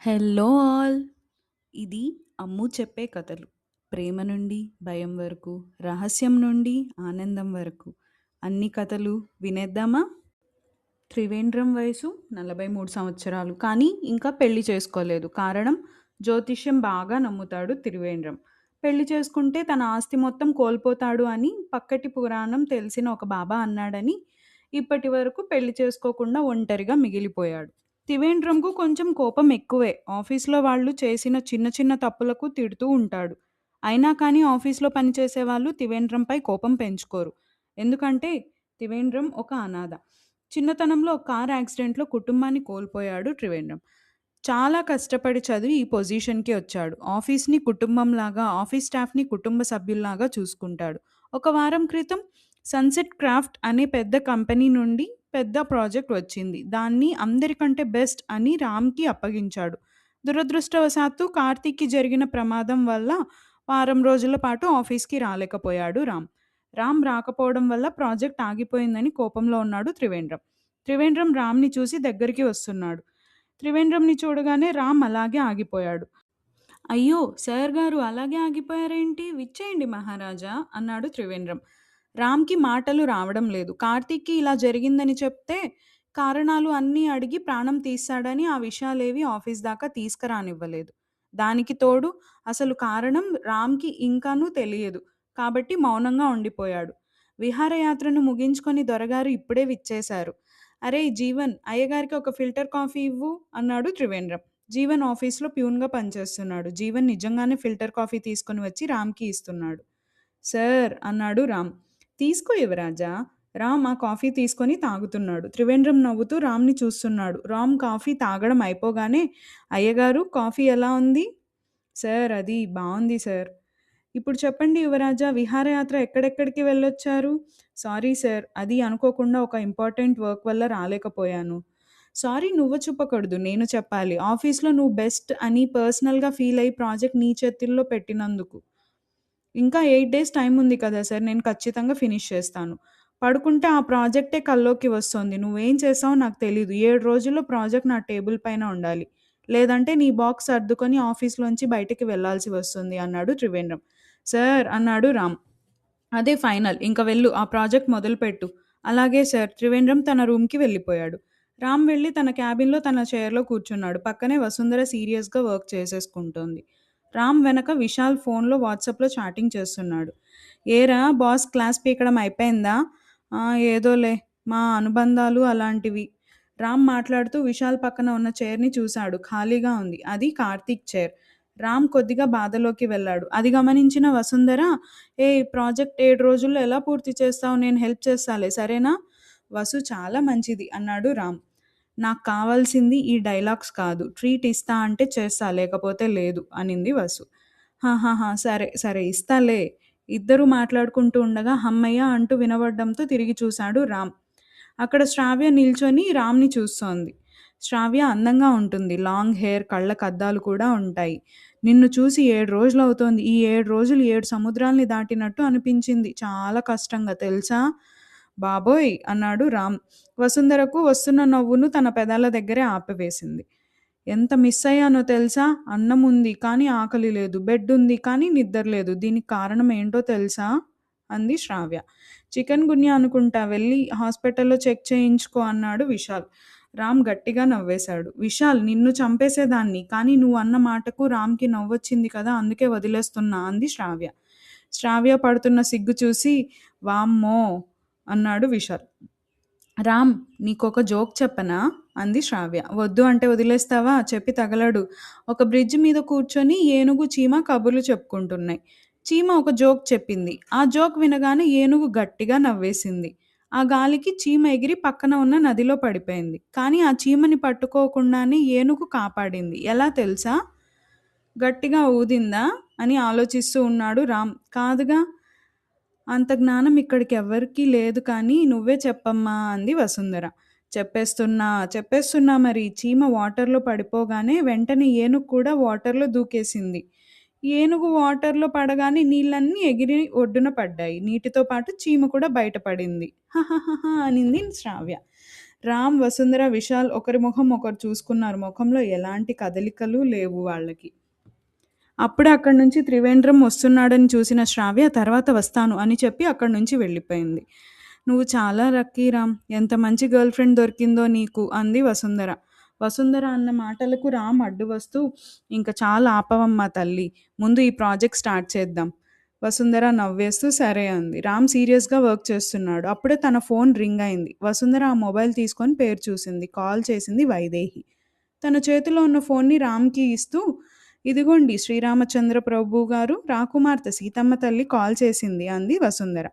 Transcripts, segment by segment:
Hello all. ఇది అమ్ము చెప్పే కథలు. ప్రేమ నుండి భయం వరకు, రహస్యం నుండి ఆనందం వరకు అన్ని కథలు వినేద్దామా? త్రివేంద్రం వయసు 43 సంవత్సరాలు. కానీ ఇంకా పెళ్లి చేసుకోలేదు. కారణం, జ్యోతిష్యం బాగా నమ్ముతాడు త్రివేంద్రం. పెళ్లి చేసుకుంటే తన ఆస్తి మొత్తం కోల్పోతాడు అని పక్కటి పురాణం తెలిసిన ఒక బాబా అన్నాడని ఇప్పటి వరకు పెళ్లి చేసుకోకుండా ఒంటరిగా మిగిలిపోయాడు. త్రివేంద్రంకు కొంచెం కోపం ఎక్కువే. ఆఫీస్లో వాళ్ళు చేసిన చిన్న చిన్న తప్పులకు తిడుతూ ఉంటాడు. అయినా కానీ ఆఫీస్లో పనిచేసే వాళ్ళు త్రివేంద్రంపై కోపం పెంచుకోరు. ఎందుకంటే త్రివేంద్రం ఒక అనాథ. చిన్నతనంలో ఒక కార్ యాక్సిడెంట్లో కుటుంబాన్ని కోల్పోయాడు త్రివేంద్రం. చాలా కష్టపడి చదివి ఈ పొజిషన్‌కి వచ్చాడు. ఆఫీస్‌ని కుటుంబంలాగా, ఆఫీస్ స్టాఫ్‌ని కుటుంబ సభ్యుల్లాగా చూసుకుంటాడు. ఒక వారం క్రితం సన్‌సెట్ క్రాఫ్ట్ అనే పెద్ద కంపెనీ నుండి పెద్ద ప్రాజెక్ట్ వచ్చింది. దాన్ని అందరికంటే బెస్ట్ అని రామ్‌కి అప్పగించాడు. దురదృష్టవశాత్తు కార్తీక్‌కి జరిగిన ప్రమాదం వల్ల వారం రోజుల పాటు ఆఫీస్‌కి రాలేకపోయాడు రామ్. రామ్ రాకపోవడం వల్ల ప్రాజెక్ట్ ఆగిపోయిందని కోపంలో ఉన్నాడు త్రివేంద్రం. త్రివేంద్రం రామ్‌ని చూసి దగ్గరికి వస్తున్నాడు. త్రివేంద్రంని చూడగానే రామ్ అలాగే ఆగిపోయాడు. అయ్యో! సార్ గారు అలాగే ఆగిపోయారేంటి? విచ్చేయండి మహారాజా అన్నాడు త్రివేంద్రం. రామ్‌కి మాటలు రావడం లేదు. కార్తీక్‌కి ఇలా జరిగిందని చెప్తే కారణాలు అన్నీ అడిగి ప్రాణం తీస్తాడని ఆ విషయాలేవి ఆఫీస్ దాకా తీసుకురానివ్వలేదు. దానికి తోడు అసలు కారణం రామ్‌కి ఇంకానూ తెలియదు. కాబట్టి మౌనంగా ఉండిపోయాడు. విహారయాత్రను ముగించుకొని దొరగారు ఇప్పుడే విచ్చేశారు. అరేయ్ జీవన్! అయ్యగారికి ఒక ఫిల్టర్ కాఫీ ఇవ్వు అన్నాడు త్రివేంద్రం. జీవన్ ఆఫీస్‌లో ప్యూన్‌గా పనిచేస్తున్నాడు. జీవన్ నిజంగానే ఫిల్టర్ కాఫీ తీసుకొని వచ్చి రామ్‌కి ఇస్తున్నాడు. సార్ అన్నాడు రామ్. తీసుకో యువరాజా. రామ్ ఆ కాఫీ తీసుకొని తాగుతున్నాడు. త్రివేంద్రం నవ్వుతూ రామ్‌ని చూస్తున్నాడు. రామ్ కాఫీ తాగడం అయిపోగానే అయ్యగారు కాఫీ ఎలా ఉంది? సార్ అది బావుంది సార్. ఇప్పుడు చెప్పండి యువరాజా, విహారయాత్ర ఎక్కడెక్కడికి వెళ్ళొచ్చారు? సారీ సార్, అది అనుకోకుండా ఒక ఇంపార్టెంట్ వర్క్ వల్ల రాలేకపోయాను. సారీ నువ్వు చెప్పకూడదు, నేను చెప్పాలి. ఆఫీస్‌లో నువ్వు బెస్ట్ అని పర్సనల్‌గా ఫీల్ అయ్యి ప్రాజెక్ట్ నీ చేతుల్లో పెట్టినందుకు. ఇంకా 8 డేస్ టైమ్ ఉంది కదా సార్! నేను ఖచ్చితంగా ఫినిష్ చేస్తాను. పడుకుంటే ఆ ప్రాజెక్టే కల్లోకి వస్తోంది. నువ్వేం చేసావో నాకు తెలీదు. 7 రోజుల్లో ప్రాజెక్ట్ నా టేబుల్ పైన ఉండాలి. లేదంటే నీ బాక్స్ సర్దుకొని ఆఫీస్‌లోంచి బయటికి వెళ్ళాల్సి వస్తుంది అన్నాడు త్రివేంద్రం. సార్ అన్నాడు రామ్. అదే ఫైనల్. ఇంక వెళ్ళు. ఆ ప్రాజెక్ట్ మొదలుపెట్టు. అలాగే సార్. త్రివేంద్రం తన రూమ్‌కి వెళ్ళిపోయాడు. రామ్ వెళ్లి తన క్యాబిన్‌లో తన చైర్‌లో కూర్చున్నాడు. పక్కనే వసుంధర సీరియస్‌గా వర్క్ చేసేసుకుంటోంది. రామ్ వెనక విశాల్ ఫోన్‌లో వాట్సాప్‌లో చాటింగ్ చేస్తున్నాడు. ఏరా బాస్ క్లాస్ పీకడం అయిపోయిందా? ఆ! ఏదోలే. మా అనుబంధాలు అలాంటివి. రామ్ మాట్లాడుతూ విశాల్ పక్కన ఉన్న చైర్‌ని చూశాడు. ఖాళీగా ఉంది. అది కార్తీక్ చైర్. రామ్ కొద్దిగా బాధలోకి వెళ్ళాడు. అది గమనించిన వసుంధర, ఏయ్! ప్రాజెక్ట్ 7 రోజుల్లో ఎలా పూర్తి చేస్తావు? నేను హెల్ప్ చేస్తాలే సరేనా? వసు చాలా మంచిది అన్నాడు రామ్. నాకు కావాల్సింది ఈ డైలాగ్స్ కాదు. ట్రీట్ ఇస్తా అంటే చేస్తా లేకపోతే లేదు అనింది వసు. హాహాహా! సరే, సరే ఇస్తాలే. ఇద్దరూ మాట్లాడుకుంటూ ఉండగా హమ్మయ్య అంటూ వినబడడంతో తిరిగి చూశాడు రామ్. అక్కడ శ్రావ్య నిల్చొని రామ్‌ని చూస్తోంది. శ్రావ్య అందంగా ఉంటుంది. లాంగ్ హెయిర్, కళ్ళకద్దాలు కూడా ఉంటాయి. నిన్ను చూసి 7 రోజులవుతోంది. ఈ 7 రోజులు 7 సముద్రాల్ని దాటినట్టు అనిపించింది. చాలా కష్టంగా తెలుసా? బాబోయ్! అన్నాడు రామ్. వసుంధరకు వస్తున్న నవ్వును తన పెదాల దగ్గరే ఆపివేసింది. ఎంత మిస్ అయ్యానో తెలుసా? అన్నం ఉంది కానీ ఆకలి లేదు. బెడ్ ఉంది కానీ నిద్ర లేదు. దీనికి కారణం ఏంటో తెలుసా? అంది శ్రావ్య. చికెన్ గున్యా అనుకుంటా. వెళ్లి హాస్పిటల్‌లో చెక్ చేయించుకో అన్నాడు విశాల్. రామ్ గట్టిగా నవ్వేశాడు. విశాల్ నిన్ను చంపేసేదాన్ని. కానీ నువ్వు అన్న మాటకు రామ్‌కి నవ్వొచ్చింది కదా! అందుకే వదిలేస్తున్నా అంది శ్రావ్య. శ్రావ్య పడుతున్న సిగ్గు చూసి వామ్మో! అన్నాడు విశాల్. రామ్ నీకొక జోక్ చెప్పనా? అంది శ్రావ్య. వద్దు అంటే వదిలేస్తావా? చెప్పి తగలడు. ఒక బ్రిడ్జ్ మీద కూర్చొని ఏనుగు, చీమ కబుర్లు చెప్పుకుంటున్నాయి. చీమ ఒక జోక్ చెప్పింది. ఆ జోక్ వినగానే ఏనుగు గట్టిగా నవ్వేసింది. ఆ గాలికి చీమ ఎగిరి పక్కన ఉన్న నదిలో పడిపోయింది. కానీ ఆ చీమని పట్టుకోకుండానే ఏనుగు కాపాడింది. ఎలా తెలుసా? గట్టిగా ఊదిందా? అని ఆలోచిస్తూ ఉన్నాడు రామ్. కాదుగా! అంత జ్ఞానం ఇక్కడికెవ్వరికీ లేదు కానీ నువ్వే చెప్పమ్మా అంది వసుంధర. చెప్పేస్తున్నా, చెప్పేస్తున్నా మరి. చీమ వాటర్‌లో పడిపోగానే వెంటనే ఏనుగు కూడా వాటర్‌లో దూకేసింది. ఏనుగు వాటర్‌లో పడగానే నీళ్ళన్నీ ఎగిరి ఒడ్డున పడ్డాయి. నీటితో పాటు చీమ కూడా బయటపడింది. హహహహ అనింది శ్రావ్య. రామ్, వసుంధర, విశాల్ ఒకరి మొహం ఒకరు చూసుకున్నారు. మొఖంలో ఎలాంటి కదలికలు లేవు వాళ్ళకి. అప్పుడే అక్కడి నుంచి త్రివేంద్రం వస్తున్నాడని చూసిన శ్రావ్య తర్వాత వస్తాను అని చెప్పి అక్కడి నుంచి వెళ్ళిపోయింది. నువ్వు చాలా లక్కీ రామ్, ఎంత మంచి గర్ల్ ఫ్రెండ్ దొరికిందో నీకు అంది వసుంధర. వసుంధర అన్న మాటలకు రామ్ అడ్డు వస్తూ, ఇంకా చాలా ఆపవమ్మా తల్లి, ముందు ఈ ప్రాజెక్ట్ స్టార్ట్ చేద్దాం. వసుంధర నవ్వేస్తూ సరే అంది. రామ్ సీరియస్గా వర్క్ చేస్తున్నాడు. అప్పుడే తన ఫోన్ రింగ్ అయింది. వసుంధర ఆ మొబైల్ తీసుకొని పేరు చూసింది. కాల్ చేసింది వైదేహి. తన చేతిలో ఉన్న ఫోన్ని రామ్కి ఇస్తూ, ఇదిగోండి శ్రీరామచంద్ర ప్రభు గారు, రాకుమార్తె సీతమ్మ తల్లి కాల్ చేసింది అంది వసుంధర.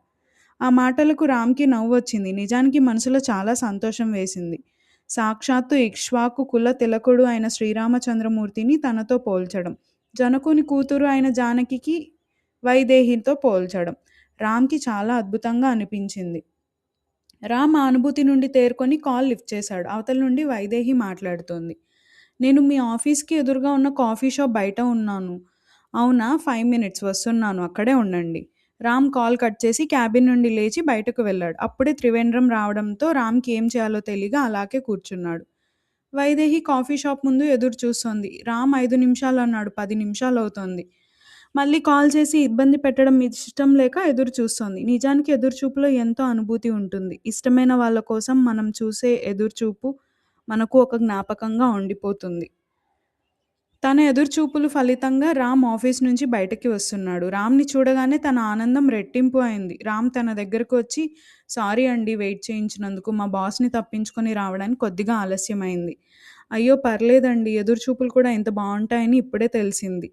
ఆ మాటలకు రామ్కి నవ్వు వచ్చింది. నిజానికి మనసులో చాలా సంతోషం వేసింది. సాక్షాత్తు ఇక్ష్వాకు కుల తిలకుడు అయిన శ్రీరామచంద్రమూర్తిని తనతో పోల్చడం, జనకుని కూతురు అయిన జానకికి వైదేహితో పోల్చడం రామ్కి చాలా అద్భుతంగా అనిపించింది. రామ్ ఆ అనుభూతి నుండి తేరుకొని కాల్ లిఫ్ట్ చేశాడు. అవతల నుండి వైదేహి మాట్లాడుతోంది. నేను మీ ఆఫీస్కి ఎదురుగా ఉన్న కాఫీ షాప్ బయట ఉన్నాను. అవునా, 5 minutes వస్తున్నాను, అక్కడే ఉండండి. రామ్ కాల్ కట్ చేసి క్యాబిన్ నుండి లేచి బయటకు వెళ్ళాడు. అప్పుడే త్రివేంద్రం రావడంతో రామ్కి ఏం చేయాలో తెలియక అలాగే కూర్చున్నాడు. వైదేహి కాఫీ షాప్ ముందు ఎదురు చూస్తోంది. రామ్ 5 నిమిషాలు అన్నాడు, 10 నిమిషాలు అవుతోంది. మళ్ళీ కాల్ చేసి ఇబ్బంది పెట్టడం ఇష్టం లేక ఎదురు చూస్తోంది. నిజానికి ఎదురుచూపులో ఎంతో అనుభూతి ఉంటుంది. ఇష్టమైన వాళ్ళ కోసం మనం చూసే ఎదురుచూపు మనకు ఒక జ్ఞాపకంగా ఉండిపోతుంది. తన ఎదురుచూపులు ఫలితంగా రామ్ ఆఫీస్ నుంచి బయటకి వస్తున్నాడు. రామ్ని చూడగానే తన ఆనందం రెట్టింపు అయింది. రామ్ తన దగ్గరకు వచ్చి, సారీ అండి వెయిట్ చేయించినందుకు, మా బాస్ని తప్పించుకొని రావడానికి కొద్దిగా ఆలస్యమైంది. అయ్యో పర్లేదండి, ఎదురుచూపులు కూడా ఎంత బాగుంటాయని ఇప్పుడే తెలిసింది.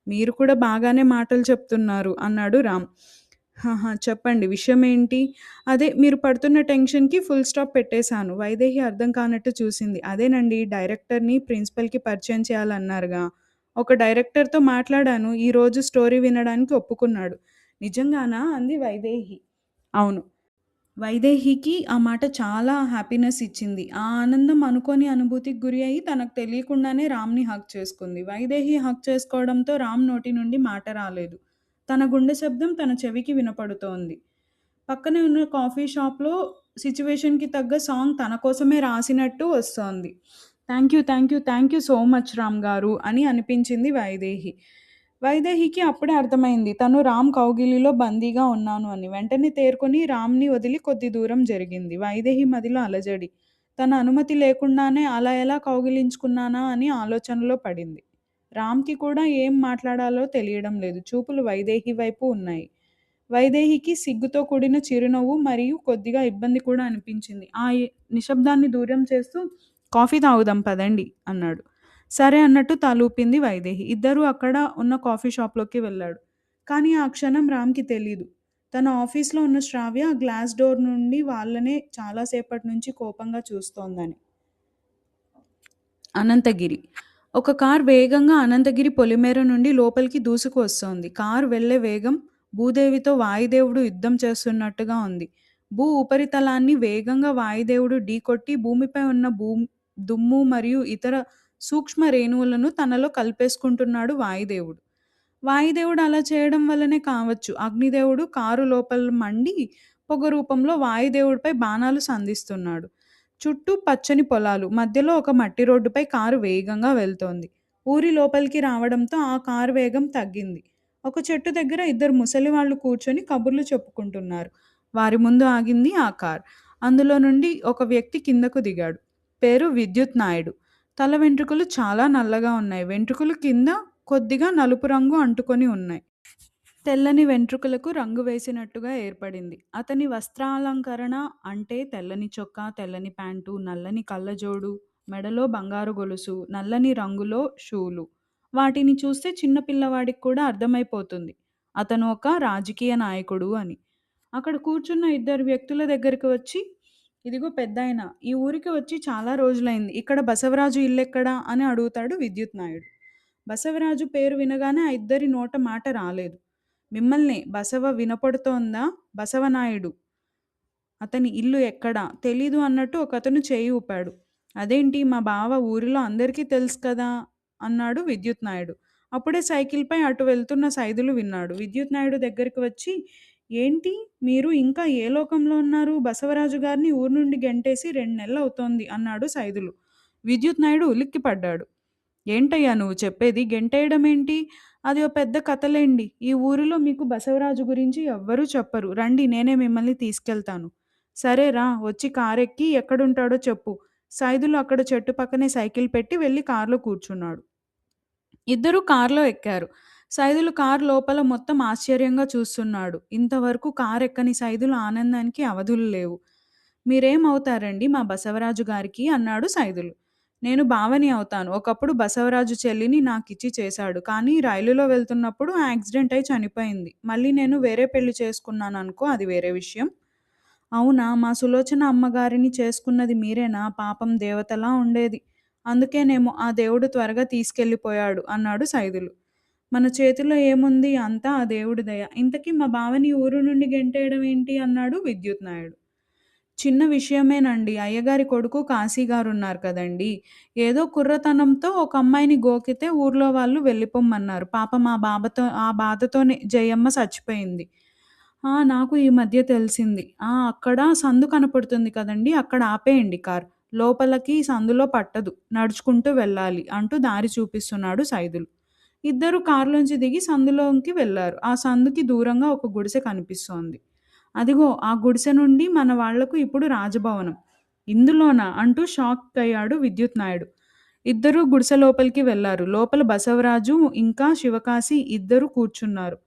మీరు కూడా బాగానే మాటలు చెప్తున్నారు అన్నాడు రామ్. చెప్పండి, విషయం ఏంటి? అదే, మీరు పడుతున్న టెన్షన్‌కి ఫుల్ స్టాప్ పెట్టేశాను. వైదేహి అర్థం కానట్టు చూసింది. అదేనండి, డైరెక్టర్‌ని ప్రిన్సిపల్‌కి పరిచయం చేయాలన్నారుగా. ఒక డైరెక్టర్‌తో మాట్లాడాను. ఈరోజు స్టోరీ వినడానికి ఒప్పుకున్నాడు. నిజంగానా అంది వైదేహి. అవును. వైదేహికి ఆ మాట చాలా హ్యాపీనెస్ ఇచ్చింది. ఆ ఆనందం అనుకోని అనుభూతికి గురి అయి తనకు తెలియకుండానే రామ్‌ని హగ్ చేసుకుంది. వైదేహి హగ్ చేసుకోవడంతో రామ్ నోటి నుండి మాట రాలేదు. తన గుండె శబ్దం తన చెవికి వినపడుతోంది. పక్కనే ఉన్న కాఫీ షాప్‌లో సిట్యుయేషన్‌కి తగ్గ సాంగ్ తన కోసమే రాసినట్టు వస్తోంది. Thank you, thank you, thank you so much Ram గారు అని అనిపించింది వైదేహి. వైదేహికి అప్పుడే అర్థమైంది తను రామ్ కౌగిలిలో బందీగా ఉన్నాను అని. వెంటనే తేరుకొని రామ్‌ని వదిలి కొద్ది దూరం జరిగింది. వైదేహి మదిలో అలజడి. తన అనుమతి లేకుండానే అలా ఎలా కౌగిలించుకున్నానా అని ఆలోచనలో పడింది. రామ్‌కి కూడా ఏం మాట్లాడాలో తెలియడం లేదు. చూపులు వైదేహి వైపు ఉన్నాయి. వైదేహికి సిగ్గుతో కూడిన చిరునవ్వు మరియు కొద్దిగా ఇబ్బంది కూడా అనిపించింది. ఆ నిశ్శబ్దాన్ని దూరం చేస్తూ, కాఫీ తాగుదాం పదండి అన్నాడు. సరే అన్నట్టు తలూపింది వైదేహి. ఇద్దరూ అక్కడ ఉన్న కాఫీ షాప్‌లోకి వెళ్ళాడు. కానీ ఆ క్షణం రామ్‌కి తెలీదు. తన ఆఫీస్‌లో ఉన్న శ్రావ్య గ్లాస్ డోర్ నుండి వాళ్ళనే చాలా సేపటి నుంచి కోపంగా చూస్తోందని. అనంతగిరి. ఒక కార్ వేగంగా అనంతగిరి పొలిమేర నుండి లోపలికి దూసుకు వస్తోంది. కారు వెళ్ళే వేగం భూదేవితో వాయుదేవుడు యుద్ధం చేస్తున్నట్టుగా ఉంది. భూ ఉపరితలాన్ని వేగంగా వాయుదేవుడు ఢీకొట్టి భూమిపై ఉన్న దుమ్ము మరియు ఇతర సూక్ష్మ రేణువులను తనలో కలిపేసుకుంటున్నాడు వాయుదేవుడు. వాయుదేవుడు అలా చేయడం వల్లనే కావచ్చు అగ్నిదేవుడు కారు లోపల మండి పొగ రూపంలో వాయుదేవుడిపై బాణాలు సంధిస్తున్నాడు. చుట్టూ పచ్చని పొలాలు, మధ్యలో ఒక మట్టి రోడ్డుపై కారు వేగంగా వెళ్తోంది. ఊరి లోపలికి రావడంతో ఆ కారు వేగం తగ్గింది. ఒక చెట్టు దగ్గర ఇద్దరు ముసలివాళ్లు కూర్చొని కబుర్లు చెప్పుకుంటున్నారు. వారి ముందు ఆగింది ఆ కార్. అందులో నుండి ఒక వ్యక్తి కిందకు దిగాడు. పేరు విద్యుత్ నాయుడు. తల వెంట్రుకలు చాలా నల్లగా ఉన్నాయి. వెంట్రుకలు కింద కొద్దిగా నలుపు రంగు అంటుకొని ఉన్నాయి. తెల్లని వెంట్రుకలకు రంగు వేసినట్టుగా ఏర్పడింది. అతని వస్త్రాలంకరణ అంటే తెల్లని చొక్కా, తెల్లని ప్యాంటు, నల్లని కళ్ళజోడు, మెడలో బంగారు గొలుసు, నల్లని రంగులో షూలు. వాటిని చూస్తే చిన్న పిల్లవాడికి కూడా అర్థమైపోతుంది అతను ఒక రాజకీయ నాయకుడు అని. అక్కడ కూర్చున్న ఇద్దరు వ్యక్తుల దగ్గరికి వచ్చి, ఇదిగో పెద్దాయన, ఈ ఊరికి వచ్చి చాలా రోజులైంది. ఇక్కడ బసవరాజు ఇల్లెక్కడా అని అడుగుతాడు విద్యుత్ నాయుడు. బసవరాజు పేరు వినగానే ఆ ఇద్దరి నోట మాట రాలేదు. మిమ్మల్నే, బసవ వినపడుతోందా? బసవనాయుడు. అతని ఇల్లు ఎక్కడా? తెలీదు అన్నట్టు ఒకతను చేయి ఊపాడు. అదేంటి, మా బావ ఊరిలో అందరికీ తెలుసు కదా అన్నాడు విద్యుత్ నాయుడు. అప్పుడే సైకిల్పై అటు వెళ్తున్న సైదులు విన్నాడు. విద్యుత్ నాయుడు దగ్గరికి వచ్చి, ఏంటి? మీరు ఇంకా ఏ లోకంలో ఉన్నారు? బసవరాజు గారిని ఊరు నుండి గెంటేసి 2 నెలలవుతోంది అన్నాడు సైదులు. విద్యుత్ నాయుడు ఉలిక్కిపడ్డాడు. ఏంటయ్యా నువ్వు చెప్పేది? గెంటేయడమేంటి? అది ఓ పెద్ద కథలేండి. ఈ ఊరిలో మీకు బసవరాజు గురించి ఎవ్వరూ చెప్పరు. రండి నేనే మిమ్మల్ని తీసుకెళ్తాను. సరే రా! వచ్చి కారెక్కి ఎక్కడుంటాడో చెప్పు. సైదులు అక్కడ చెట్టు పక్కనే సైకిల్ పెట్టి వెళ్లి కార్లో కూర్చున్నాడు. ఇద్దరూ కార్‌లో ఎక్కారు. సైదులు కారు లోపల మొత్తం ఆశ్చర్యంగా చూస్తున్నాడు. ఇంతవరకు కారెక్కని సైదులు ఆనందానికి అవధులు లేవు. "మీరేమవుతారండి మా బసవరాజు గారికి?" అన్నాడు సైదులు. "నేను బావని అవుతాను. ఒకప్పుడు బసవరాజు చెల్లిని నాకిచ్చి చేశాడు. కానీ రైలులో వెళ్తున్నప్పుడు యాక్సిడెంట్ అయి చనిపోయింది. మళ్ళీ నేను వేరే పెళ్లి చేసుకున్నాననుకో అది వేరే విషయం." "అవునా! మా సులోచన అమ్మగారిని చేసుకున్నది మీరేనా? పాపం దేవతలా ఉండేది. అందుకేనేమో ఆ దేవుడు త్వరగా తీసుకెళ్ళిపోయాడు" అన్నాడు సైదులు. "మన చేతిలో ఏముంది? అంతా ఆ దేవుడి దయ. ఇంతకీ మా బావని ఊరు నుండి గెంటేయడం ఏంటి?" అన్నాడు విద్యుత్ నాయుడు. "చిన్న విషయమేనండి. అయ్యగారి కొడుకు కాశీగారున్నారు కదండీ! ఏదో కుర్రతనంతో ఒక అమ్మాయిని గోకితే ఊర్లో వాళ్ళు వెళ్ళిపొమ్మన్నారు. పాపం ఆ బాధతోనే జయమ్మ సచ్చిపోయింది." "ఆ! నాకు ఈ మధ్య తెలిసింది. ఆ! అక్కడ సందు కనపడుతుంది కదండీ! అక్కడ ఆపేయండి కారు. లోపలకి సందులో పట్టదు. నడుచుకుంటూ వెళ్ళాలి" అంటూ దారి చూపిస్తున్నాడు సైదులు. ఇద్దరూ కారులోంచి దిగి సందులోకి వెళ్లారు. ఆ సందుకి దూరంగా ఒక గుడిసె కనిపిస్తోంది. "అదిగో ఆ గుడిసె నుండి మన వాళ్లకు ఇప్పుడు రాజభవనం." "ఇందులోనా?" అంటూ షాకయ్యాడు విద్యుత్ నాయుడు. ఇద్దరూ గుడిసె లోపలికి వెళ్లారు. లోపల బసవరాజు ఇంకా శివకాశి ఇద్దరూ కూర్చున్నారు.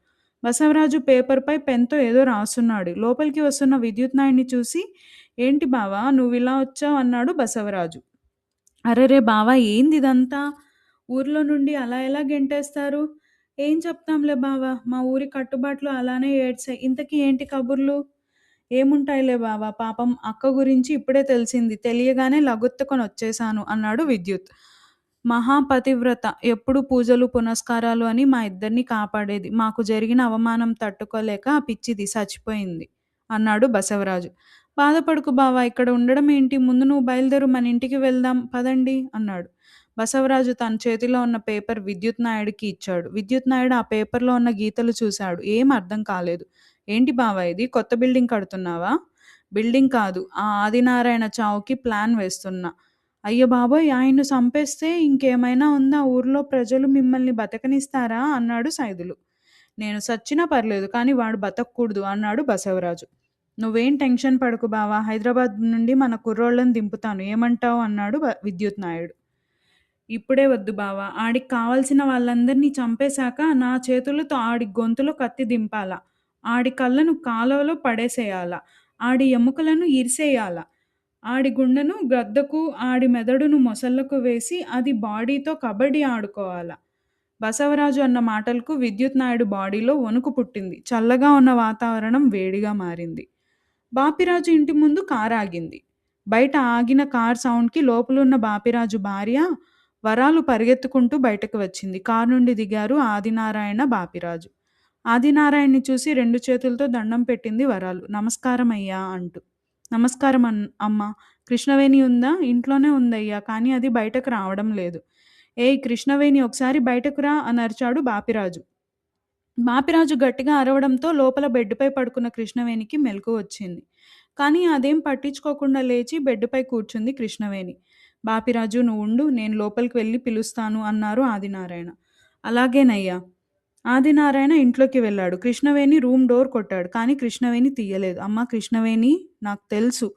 బసవరాజు పేపర్‌పై పెన్‌తో ఏదో రాస్తున్నాడు. లోపలికి వస్తున్న విద్యుత్ నాయుడిని చూసి, "ఏంటి బావా నువ్విలా వచ్చావ్?" అన్నాడు బసవరాజు. "అరెరే బావా ఏందిదంతా? ఊర్లో నుండి అలా ఎలా గెంటేస్తారు?" "ఏం చెప్తాంలే బావా! మా ఊరి కట్టుబాట్లు అలానే ఏడ్చాయి. ఇంతకీ ఏంటి కబుర్లు?" "ఏముంటాయిలే బావా! పాపం అక్క గురించి ఇప్పుడే తెలిసింది. తెలియగానే లగెత్తుకొనొచ్చేశాను" అన్నాడు విద్యుత్. "మహాపతివ్రత. ఎప్పుడూ పూజలు, పునస్కారాలు అని మా ఇద్దరిని కాపాడేది. మాకు జరిగిన అవమానం తట్టుకోలేక ఆ పిచ్చిది సచ్చిపోయింది" అన్నాడు బసవరాజు. "బాధపడకు బావా! ఇక్కడ ఉండడం ఏంటి? ముందు నువ్వు బయలుదేరు మనింటికి వెళ్దాం పదండి" అన్నాడు. బసవరాజు తన చేతిలో ఉన్న పేపర్ విద్యుత్ నాయుడికి ఇచ్చాడు. విద్యుత్ నాయుడు ఆ పేపర్‌లో ఉన్న గీతలు చూశాడు. ఏం అర్థం కాలేదు. "ఏంటి బావా ఇది? కొత్త బిల్డింగ్ కడుతున్నావా?" "బిల్డింగ్ కాదు. ఆ ఆదినారాయణ చావుకి ప్లాన్ వేస్తున్నా." "అయ్య బాబోయ్! ఆయన్ను సంపేస్తే ఇంకేమైనా ఉందా? ఊర్లో ప్రజలు మిమ్మల్ని బతకనిస్తారా?" అన్నాడు సైదులు. "నేను సచ్చినా పర్లేదు. కానీ వాడు బతక్కూడదు" అన్నాడు బసవరాజు. "నువ్వేం టెన్షన్ పడకు బావా! హైదరాబాద్ నుండి మన కుర్రోళ్ళని దింపుతాను. ఏమంటావ్?" అన్నాడు విద్యుత్ నాయుడు. "ఇప్పుడే వద్దు బావా! ఆడికి కావాల్సిన వాళ్ళందర్నీ చంపేశాక నా చేతులతో ఆడి గొంతులో కత్తి దింపాల. ఆడి కళ్ళను కాలువలో పడేసేయాల. ఆడి ఎముకలను ఇరిసెయ్యాల. ఆడి గుండెను గద్దకు, ఆడి మెదడును మొసళ్ళకు వేసి అది బాడీతో కబడ్డీ ఆడుకోవాల." బసవరాజు అన్న మాటలకు విద్యుత్ నాయుడు బాడీలో వణుకు పుట్టింది. చల్లగా ఉన్న వాతావరణం వేడిగా మారింది. బాపిరాజు ఇంటి ముందు కారాగింది. బయట ఆగిన కార్ సౌండ్‌కి లోపలున్న బాపిరాజు భార్య వరాలు పరిగెత్తుకుంటూ బయటకు వచ్చింది. కారు నుండి దిగారు ఆదినారాయణ, బాపిరాజు. ఆదినారాయణ్‌ని చూసి 2 చేతులతో దండం పెట్టింది వరాలు. "నమస్కారమయ్యా" అంటూ. "నమస్కారం అమ్మా! కృష్ణవేణి ఉందా?" "ఇంట్లోనే ఉందయ్యా. కానీ అది బయటకు రావడం లేదు." "ఏయ్ కృష్ణవేణి ఒకసారి బయటకు రా" అనరిచాడు బాపిరాజు. బాపిరాజు గట్టిగా అరవడంతో లోపల బెడ్డుపై పడుకున్న కృష్ణవేణికి మెలకువ వచ్చింది. కానీ అదేం పట్టించుకోకుండా లేచి బెడ్డుపై కూర్చుంది కృష్ణవేణి. "బాపిరాజు నువ్వుండు. నేను లోపలికి వెళ్లి పిలుస్తాను" అన్నారు ఆదినారాయణ. "అలాగేనయ్యా." ఆదినారాయణ ఇంట్లోకి వెళ్ళాడు. కృష్ణవేణి రూమ్ డోర్ కొట్టాడు. కానీ కృష్ణవేణి తీయలేదు. "అమ్మా కృష్ణవేణి, నాకు తెలుసు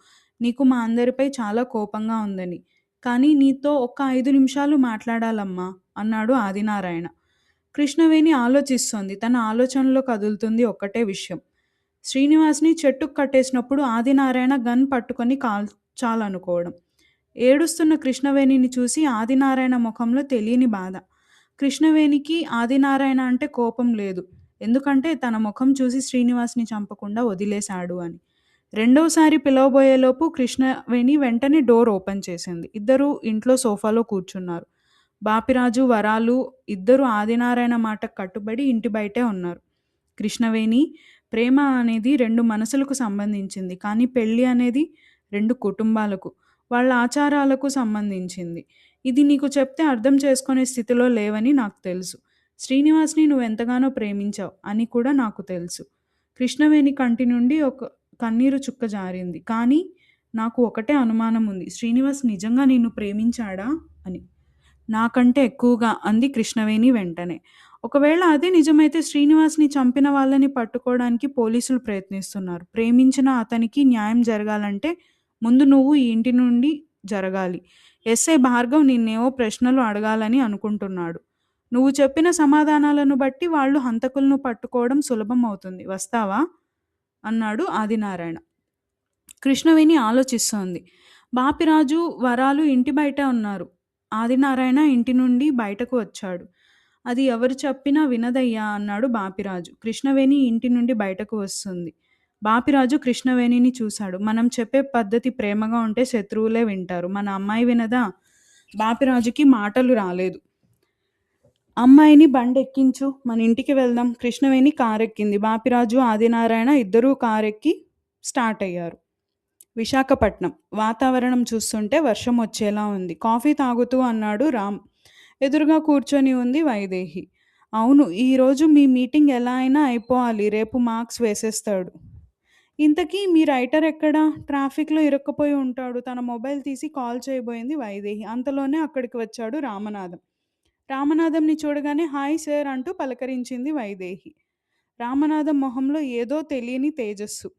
నీకు మా అందరిపై చాలా కోపంగా ఉందని. కానీ నీతో ఒక్క 5 నిమిషాలు మాట్లాడాలమ్మా" అన్నాడు ఆదినారాయణ. కృష్ణవేణి ఆలోచిస్తోంది. తన ఆలోచనలో కదులుతుంది ఒక్కటే విషయం. శ్రీనివాస్‌ని చెట్టుకు కట్టేసినప్పుడు ఆదినారాయణ గన్ పట్టుకొని కాల్చాలనుకోవడం. ఏడుస్తున్న కృష్ణవేణిని చూసి ఆదినారాయణ ముఖంలో తెలియని బాధ. కృష్ణవేణికి ఆదినారాయణ అంటే కోపం లేదు. ఎందుకంటే తన ముఖం చూసి శ్రీనివాస్‌ని చంపకుండా వదిలేశాడు అని. రెండోసారి పిలవబోయేలోపు కృష్ణవేణి వెంటనే డోర్ ఓపెన్ చేసింది. ఇద్దరూ ఇంట్లో సోఫాలో కూర్చున్నారు. బాపిరాజు, వరాలు ఇద్దరూ ఆదినారాయణ మాటకు కట్టుబడి ఇంటి బయటే ఉన్నారు. "కృష్ణవేణి, ప్రేమ అనేది 2 మనసులకు సంబంధించింది. కానీ పెళ్లి అనేది 2 కుటుంబాలకు, వాళ్ళ ఆచారాలకు సంబంధించింది. ఇది నీకు చెప్తే అర్థం చేసుకునే స్థితిలో లేవని నాకు తెలుసు. శ్రీనివాస్‌ని నువ్వెంతగానో ప్రేమించావు అని కూడా నాకు తెలుసు. కృష్ణవేణి కంటి నుండి ఒక కన్నీరు చుక్క జారింది. కానీ నాకు ఒకటే అనుమానం ఉంది. శ్రీనివాస్ నిజంగా నిన్ను ప్రేమించాడా అని. నాకంటే ఎక్కువగా అంది కృష్ణవేణి వెంటనే. ఒకవేళ అదే నిజమైతే శ్రీనివాస్‌ని చంపిన వాళ్ళని పట్టుకోవడానికి పోలీసులు ప్రయత్నిస్తున్నారు. ప్రేమించిన అతనికి న్యాయం జరగాలంటే ముందు నువ్వు ఈ ఇంటి నుండి జరగాలి. ఎస్ఐ భార్గవ్ నిన్నేవో ప్రశ్నలు అడగాలని అనుకుంటున్నాడు. నువ్వు చెప్పిన సమాధానాలను బట్టి వాళ్ళు హంతకులను పట్టుకోవడం సులభం అవుతుంది. వస్తావా? అన్నాడు ఆదినారాయణ. కృష్ణవేణి ఆలోచిస్తోంది. బాపిరాజు, వరాలు ఇంటి బయటే ఉన్నారు. ఆదినారాయణ ఇంటి నుండి బయటకు వచ్చాడు. అది ఎవరు చెప్పినా వినదయ్యా అన్నాడు బాపిరాజు. కృష్ణవేణి ఇంటి నుండి బయటకు వస్తుంది. బాపిరాజు కృష్ణవేణిని చూశాడు. మనం చెప్పే పద్ధతి ప్రేమగా ఉంటే శత్రువులే వింటారు. మన అమ్మాయి వినదా? బాపిరాజుకి మాటలు రాలేదు. అమ్మాయిని బండెక్కించు, మన ఇంటికి వెళ్దాం. కృష్ణవేణి కారెక్కింది. బాపిరాజు, ఆదినారాయణ ఇద్దరూ కారెక్కి స్టార్ట్ అయ్యారు. విశాఖపట్నం వాతావరణం చూస్తుంటే వర్షం వచ్చేలా ఉంది. కాఫీ తాగుతూ అన్నాడు రామ్. ఎదురుగా కూర్చొని ఉంది వైదేహి. అవును, ఈరోజు మీ మీటింగ్ ఎలా అయినా అయిపోవాలి. రేపు మార్క్స్ వేసేస్తాడు. ఇంతకీ మీ రైటర్ ఎక్కడా? ట్రాఫిక్లో ఇరుక్కుపోయి ఉంటాడు. తన మొబైల్ తీసి కాల్ చేయబోయింది వైదేహి. అంతలోనే అక్కడికి వచ్చాడు రామనాథం. రామనాథంని చూడగానే హాయ్ సార్ అంటూ పలకరించింది వైదేహి. రామనాథం మొహంలో ఏదో తెలియని తేజస్సు.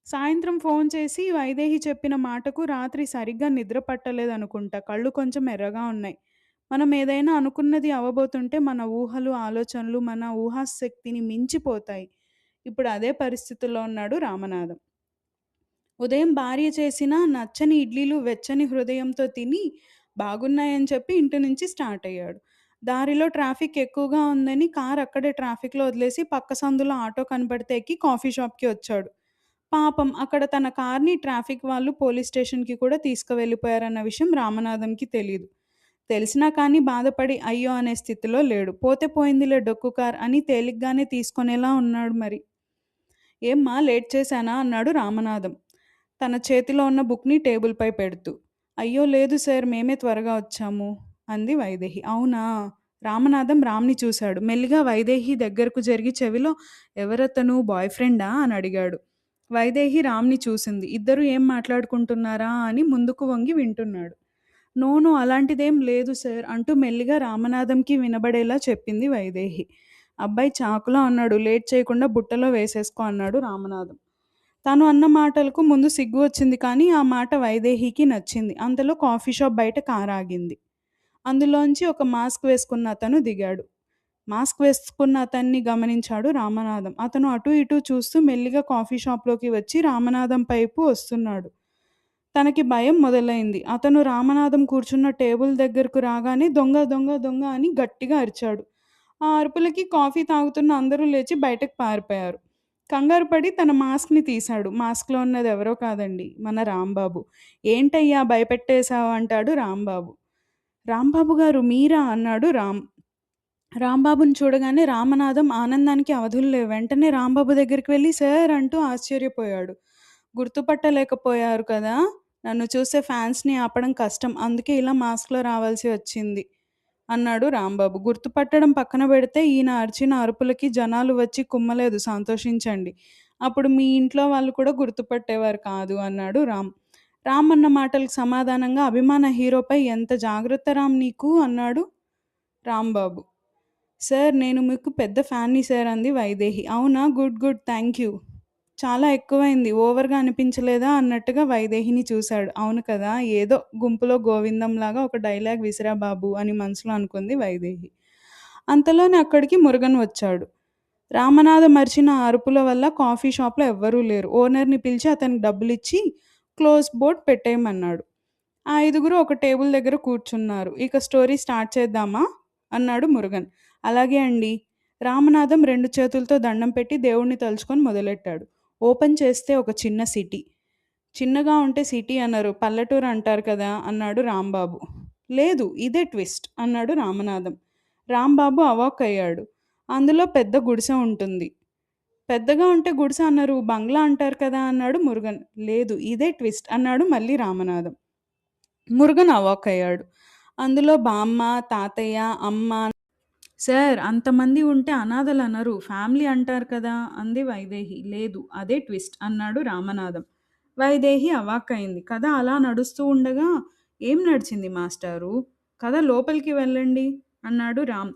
సాయంత్రం ఫోన్ చేసి వైదేహి చెప్పిన మాటకు రాత్రి సరిగ్గా నిద్ర పట్టలేదనుకుంటా. కళ్ళు కొంచెం ఎర్రగా ఉన్నాయి. మనం ఏదైనా అనుకున్నది అవ్వబోతుంటే మన ఊహలు, ఆలోచనలు మన ఊహాశక్తిని మించిపోతాయి. ఇప్పుడు అదే పరిస్థితుల్లో ఉన్నాడు రామనాథం. ఉదయం భార్య చేసిన నచ్చని ఇడ్లీలు వెచ్చని హృదయంతో తిని బాగున్నాయని చెప్పి ఇంటి నుంచి స్టార్ట్ అయ్యాడు. దారిలో ట్రాఫిక్ ఎక్కువగా ఉందని కార్ అక్కడే ట్రాఫిక్లో వదిలేసి పక్క సందులో ఆటో కనపడితే ఎక్కి కాఫీ షాప్కి వచ్చాడు. పాపం అక్కడ తన కార్ని ట్రాఫిక్ వాళ్ళు పోలీస్ స్టేషన్కి కూడా తీసుకువెళ్ళిపోయారన్న విషయం రామనాథంకి తెలీదు. తెలిసినా కానీ బాధపడి అయ్యో అనే స్థితిలో లేడు. పోతే పోయిందిలే డొక్కు కార్ అని తేలిగ్గానే తీసుకునేలా ఉన్నాడు. మరి ఏమ్మా లేట్ చేశానా అన్నాడు రామనాథం తన చేతిలో ఉన్న బుక్ని టేబుల్పై పెడుతూ. అయ్యో లేదు సార్, మేమే త్వరగా వచ్చాము అంది వైదేహి. అవునా? రామనాథం రామ్ని చూశాడు. మెల్లిగా వైదేహి దగ్గరకు జరిగి చెవిలో ఎవరతను, బాయ్ ఫ్రెండా అని అడిగాడు. వైదేహి రామ్ని చూసింది. ఇద్దరు ఏం మాట్లాడుకుంటున్నారా అని ముందుకు వంగి వింటున్నాడు. నో అలాంటిదేం లేదు సార్ అంటూ మెల్లిగా రామనాథంకి వినబడేలా చెప్పింది వైదేహి. అబ్బాయి చాకులా ఉన్నాడు, లేట్ చేయకుండా బుట్టలో వేసేసుకో అన్నాడు రామనాథం. తను అన్న మాటలకు ముందు సిగ్గు వచ్చింది, కానీ ఆ మాట వైదేహికి నచ్చింది. అంతలో కాఫీ షాప్ బయట కారు ఆగింది. అందులోంచి ఒక మాస్క్ వేసుకున్న అతను దిగాడు. మాస్క్ వేసుకున్న అతన్ని గమనించాడు రామనాథం. అతను అటూ ఇటూ చూస్తూ మెల్లిగా కాఫీ షాప్లోకి వచ్చి రామనాథం వైపు వస్తున్నాడు. తనకి భయం మొదలైంది. అతను రామనాథం కూర్చున్న టేబుల్ దగ్గరకు రాగానే దొంగ దొంగ దొంగ అని గట్టిగా అరిచాడు. ఆ అరుపులకి కాఫీ తాగుతున్న అందరూ లేచి బయటకు పారిపోయారు. కంగారు పడి తన మాస్క్ని తీశాడు. మాస్క్లో ఉన్నది ఎవరో కాదండి, మన రాంబాబు. ఏంటయ్యా భయపెట్టేశావు అంటాడు రాంబాబు. రాంబాబు గారు మీరా అన్నాడు రామ్. రాంబాబుని చూడగానే రామనాథం ఆనందానికి అవధులు లేవు. వెంటనే రాంబాబు దగ్గరికి వెళ్ళి సార్ అంటూ ఆశ్చర్యపోయాడు. గుర్తుపట్టలేకపోయారు కదా? నన్ను చూసే ఫ్యాన్స్ని ఆపడం కష్టం, అందుకే ఇలా మాస్క్లో రావాల్సి వచ్చింది అన్నాడు రాంబాబు. గుర్తుపట్టడం పక్కన పెడితే ఈయన అరిచిన అరుపులకి జనాలు వచ్చి కుమ్మలేదు, సంతోషించండి. అప్పుడు మీ ఇంట్లో వాళ్ళు కూడా గుర్తుపట్టేవారు కాదు అన్నాడు రామ్. రామ్ అన్న మాటలకు సమాధానంగా అభిమాన హీరోపై ఎంత జాగ్రత్త రామ్ నీకు అన్నాడు రాంబాబు. సార్ నేను మీకు పెద్ద ఫ్యాన్ని సార్ అంది వైదేహి. అవునా, గుడ్ గుడ్, థ్యాంక్ యూ. చాలా ఎక్కువైంది, ఓవర్గా అనిపించలేదా అన్నట్టుగా వైదేహిని చూశాడు. అవును కదా, ఏదో గుంపులో గోవిందంలాగా ఒక డైలాగ్ విసిరా బాబు అని మనసులో అనుకుంది వైదేహి. అంతలోనే అక్కడికి మురుగన్ వచ్చాడు. రామనాథం మర్చిన అరుపుల వల్ల కాఫీ షాప్లో ఎవ్వరూ లేరు. ఓనర్ని పిలిచి అతనికి డబ్బులు ఇచ్చి క్లోజ్ బోర్డ్ పెట్టేయమన్నాడు. ఆ ఐదుగురు ఒక టేబుల్ దగ్గర కూర్చున్నారు. ఇక స్టోరీ స్టార్ట్ చేద్దామా అన్నాడు మురుగన్. అలాగే అండి. రామనాథం రెండు చేతులతో దండం పెట్టి దేవుణ్ణి తలుచుకొని మొదలెట్టాడు. ఓపెన్ చేస్తే ఒక చిన్న సిటీ. చిన్నగా ఉంటే సిటీ అన్నారు, పల్లెటూరు అంటారు కదా అన్నాడు రాంబాబు. లేదు, ఇదే ట్విస్ట్ అన్నాడు రామనాథం. రాంబాబు అవాక్ అయ్యాడు. అందులో పెద్ద గుడిసె ఉంటుంది. పెద్దగా ఉంటే గుడిసె అన్నారు, బంగ్లా అంటారు కదా అన్నాడు మురుగన్. లేదు, ఇదే ట్విస్ట్ అన్నాడు మళ్ళీ రామనాథం. మురుగన్ అవాక్ అయ్యాడు. అందులో బామ్మ, తాతయ్య, అమ్మ, సార్ అంతమంది ఉంటే అనాథలనరు. ఫ్యామిలీ అంటారు కదా! అంది వైదేహి. లేదు అదే ట్విస్ట్ అన్నాడు రామనాథం. వైదేహి అవాక్కయింది. కథ అలా నడుస్తూ ఉండగా ఏం నడిచింది మాస్టారు? కథ లోపలికి వెళ్ళండి అన్నాడు రామ్.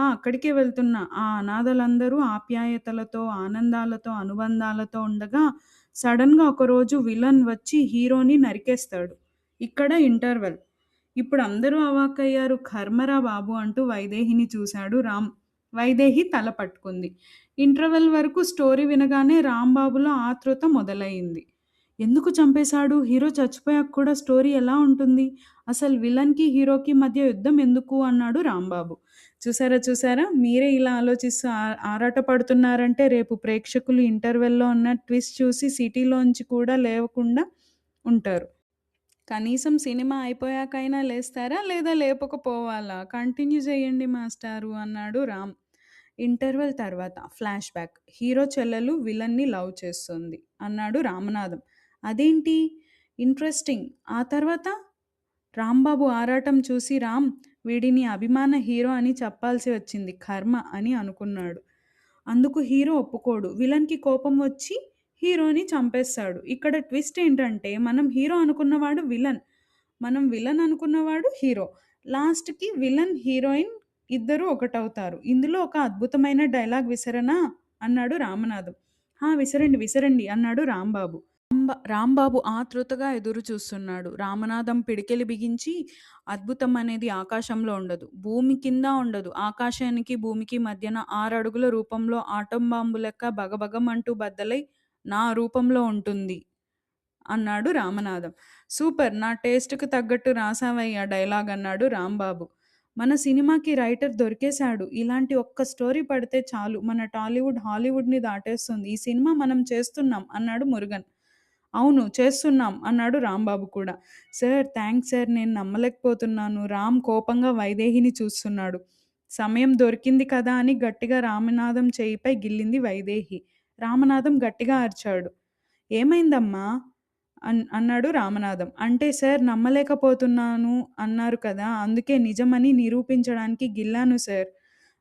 అక్కడికే వెళ్తున్నా. ఆ అనాథలందరూ ఆప్యాయతలతో, ఆనందాలతో, అనుబంధాలతో ఉండగా సడెన్‌గా ఒకరోజు విలన్ వచ్చి హీరోని నరికేస్తాడు. ఇక్కడ ఇంటర్వెల్. ఇప్పుడు అందరూ అవాక్కయ్యారు. కర్మరా బాబు అంటూ వైదేహిని చూశాడు రామ్. వైదేహి తల పట్టుకుంది. ఇంటర్వెల్ వరకు స్టోరీ వినగానే రాంబాబులో ఆతృత మొదలయింది. ఎందుకు చంపేశాడు? హీరో చచ్చిపోయాక కూడా స్టోరీ ఎలా ఉంటుంది? అసలు విలన్‌కి, హీరోకి మధ్య యుద్ధం ఎందుకు? అన్నాడు రాంబాబు. చూసారా? మీరే ఇలా ఆలోచిస్తూ ఆరాటపడుతున్నారంటే రేపు ప్రేక్షకులు ఇంటర్వెల్‌లో ఉన్న ట్విస్ట్ చూసి సిటీలోంచి కూడా లేవకుండా ఉంటారు. కనీసం సినిమా అయిపోయాకైనా లేస్తారా? లేదా లేపకపోవాలా? కంటిన్యూ చేయండి మాస్టారు అన్నాడు రామ్. ఇంటర్వెల్ తర్వాత ఫ్లాష్ బ్యాక్. హీరో చెల్లెలు విలన్ని లవ్ చేస్తుంది అన్నాడు రామనాథం. అదేంటి? ఇంట్రెస్టింగ్. ఆ తర్వాత? రాంబాబు ఆరాటం చూసి రామ్ వీడిని అభిమాన హీరో అని చెప్పాల్సి వచ్చింది. కర్మ అని అనుకున్నాడు. అందుకు హీరో ఒప్పుకోడు. విలన్‌కి కోపం వచ్చి హీరోని చంపేస్తాడు. ఇక్కడ ట్విస్ట్ ఏంటంటే మనం హీరో అనుకున్నవాడు విలన్. మనం విలన్ అనుకున్నవాడు హీరో. లాస్ట్‌కి విలన్, హీరోయిన్ ఇద్దరూ ఒకటవుతారు. ఇందులో ఒక అద్భుతమైన డైలాగ్ విసరనా? అన్నాడు రామనాథం. విసరండి అన్నాడు రాంబాబు. రాంబాబు ఆతృతగా ఎదురు చూస్తున్నాడు. రామనాథం పిడికిలి బిగించి అద్భుతం అనేది ఆకాశంలో ఉండదు. భూమి కింద ఉండదు. ఆకాశానికి, భూమికి మధ్యన 6 అడుగుల రూపంలో ఆటం బాంబు లెక్క బగబగమంటూ బద్దలై నా రూపంలో ఉంటుంది అన్నాడు రామనాథం. సూపర్! నా టేస్ట్‌కి తగ్గట్టు రాసావయ్యా డైలాగ్ అన్నాడు రాంబాబు. మన సినిమాకి రైటర్ దొరికేశాడు. ఇలాంటి ఒక్క స్టోరీ పడితే చాలు మన టాలీవుడ్, హాలీవుడ్‌ని దాటేస్తుంది. ఈ సినిమా మనం చేస్తున్నాం అన్నాడు మురుగన్. అవును చేస్తున్నాం అన్నాడు రాంబాబు కూడా. సార్ థాంక్స్ సార్ నేను నమ్మలేకపోతున్నాను. రామ్ కోపంగా వైదేహిని చూస్తున్నాడు. సమయం దొరికింది కదా అని గట్టిగా రామనాథం చేయిపై గిల్లింది వైదేహి. రామనాథం గట్టిగా అరిచాడు. ఏమైందమ్మా? అన్నాడు రామనాథం. అంటే సార్ నమ్మలేకపోతున్నాను అన్నారు కదా! అందుకే నిజమని నిరూపించడానికి గిల్లాను సార్.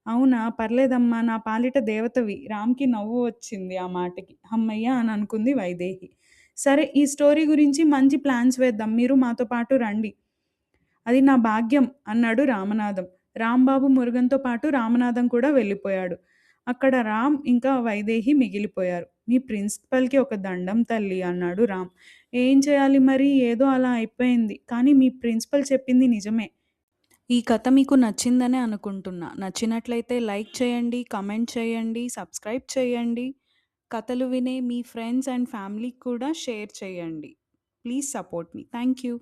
అవునా! పర్లేదమ్మా నా పాలిట దేవతవి. రామ్‌కి నవ్వు వచ్చింది ఆ మాటకి. హమ్మయ్య! అని అనుకుంది వైదేహి. సరే ఈ స్టోరీ గురించి మంచి ప్లాన్స్ వేద్దాం. మీరు మాతో పాటు రండి. అది నా భాగ్యం అన్నాడు రామనాథం. రాంబాబు, మురుగన్‌తో పాటు రామనాథం కూడా వెళ్ళిపోయాడు. అక్కడ రామ్ ఇంకా వైదేహి మిగిలిపోయారు. మీ ప్రిన్సిపల్‌కి ఒక దండం తల్లి అన్నాడు రామ్. ఏం చేయాలి మరి? ఏదో అలా అయిపోయింది. కానీ మీ ప్రిన్సిపల్ చెప్పింది నిజమే. ఈ కథ మీకు నచ్చిందనే అనుకుంటున్నా. నచ్చినట్లయితే లైక్ చేయండి, కామెంట్ చేయండి, సబ్స్క్రైబ్ చేయండి. కథలు వినే మీ ఫ్రెండ్స్ అండ్ ఫ్యామిలీకి కూడా షేర్ చేయండి. Please support me. Thank you.